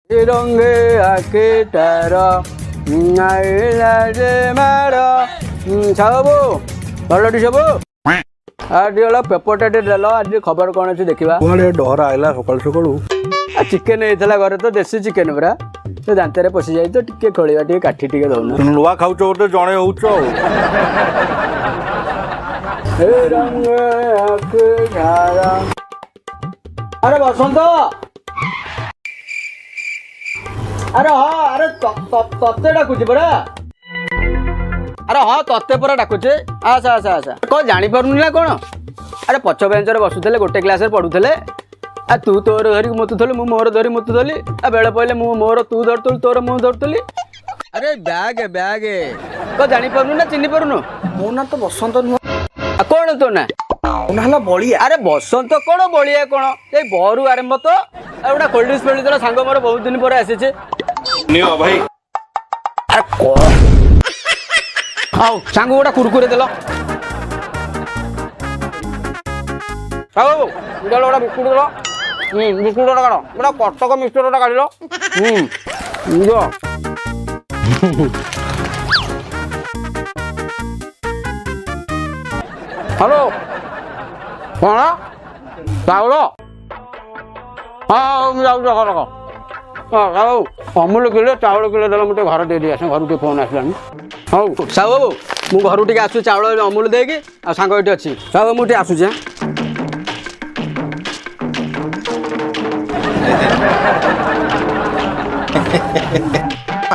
ରଙ୍ଗେ ଆଖିଟାର ସବୁ ଭଲଟି ସବୁ ଆଜି ଗଲା ପେପରଟା ଟିକେ ଦେଲ ଆଜି ଖବର କ'ଣ ଅଛି ଦେଖିବା। ଡହରା ଆଇଲା ସକାଳୁ ସକାଳୁ। ଚିକେନ ହେଇଥିଲା ଘରେ ତ ଦେଶୀ ଚିକେନ ପୁରା ସେ ଦାନ୍ତରେ ପଶି ଯାଇ ତ ଟିକେ ଖୋଳିବା ଟିକେ କାଠି ଟିକେ ଦଉନ। ନୂଆ ଖାଉଛ ବୋଧେ ଜଣେ ହଉଛ ଆଉ। ଆରେ ବସନ୍ତ ଆରେ ହଁ ଆରେ ତତେ ଡାକୁଛି ପରା। ଆରେ ହଁ ତତେ ପରା ଡାକୁଛି। ଆସା ଆସା ଆସା କ'ଣ ଜାଣିପାରୁନି ନା କ'ଣ? ଆରେ ପଛ ବେଞ୍ଚରେ ବସୁଥିଲେ ଗୋଟେ କ୍ଲାସରେ ପଢୁଥିଲେ। ଆ ତୁ ତୋର ଧରିକି ମୁତୁଥିଲୁ ମୁଁ ମୋର ଧରି ମୁତୁଥିଲି। ଆଉ ବେଳ ପଇଲେ ମୁଁ ମୋର ତୁ ଧରୁଥିଲୁ ତୋର ମୁଁ ଧରୁଥିଲି। ଆରେ ବ୍ୟାଗ ବ୍ୟାଗ କ'ଣ ଜାଣିପାରୁନୁ ନା ଚିହ୍ନି ପାରୁନୁ? ମୋ ନାଁ ତ ବସନ୍ତ ନୁହଁ, ଆଉ କ'ଣ ତୋ ନା? ମୋ ନାଁ ହେଲା ବଳିଆ। ଆରେ ବସନ୍ତ କ'ଣ ବଳିଆ କ'ଣ ଏଇ ବରୁ ଆରମ୍ଭ ତ। ଆଉ ଗୋଟେ କୋଲ୍ଡ ଡ୍ରିଙ୍କସ୍ ଫେଳିଦେଲା ସାଙ୍ଗ ମୋର ବହୁତ ଦିନ ପରେ ଆସିଛି। ନିଅ ଭାଇ। ଆରେ କ'ଣ ହଉ ସାଙ୍ଗ ଗୋଟେ କୁରକୁରେ ଦେଲ। ହଉ ଦେଲ ଗୋଟେ ବିସ୍କୁଟ ଦେଲ। ବିସ୍କୁଟଟା କାଢ଼ ଗୋଟେ କଟକ ମିକ୍ସଚରଟା କାଢ଼ିଲ। ହ୍ୟାଲୋ କ'ଣ ଚାଉଳ? ହଁ ହଉ ମୁଁ ଯାଉଛି ରଖ ରଖ। ହଁ ହଉ ଅମୁଲ କିଲୋ ଚାଉଳ କିଲୋ ଦେଲ ମୁଁ ଟିକେ ଘର ଦେଇଦେଇ ଆସେ ଘରୁ ଟିକେ ଫୋନ୍ ଆସିଲାଣି। ହଉ ସାହୁ ବାବୁ ମୁଁ ଘରୁ ଟିକେ ଆସୁଛି ଚାଉଳ ଅମୁଲ ଦେଇକି ଆଉ ସାଙ୍ଗ ଏଠି ଅଛି। ସାହୁ ବାବୁ ମୁଁ ଟିକେ ଆସୁଛି।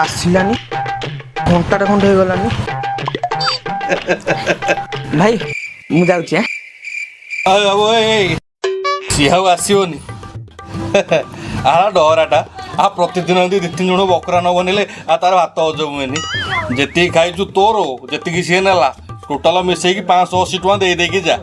ଆସିଲାନି ଘଣ୍ଟାଟେ ଖଣ୍ଡେ ହେଇଗଲାନି। ଭାଇ ମୁଁ ଯାଉଛି। ସିଏ ଆଉ ଆସିବନି। ଡହରାଟା ପ୍ରତିଦିନ ଏମିତି 2-3 ଜଣ ବକରା ନ ବନେଇଲେ ତାର ଭାତ ହଜମ ହୁଏନି। ଯେତିକି ଖାଇଛୁ ତୋର ଯେତିକି ସିଏ ନେଲା ଟୋଟାଲ ମିଶେଇକି 580 ଟଙ୍କା ଦେଇକି ଯା।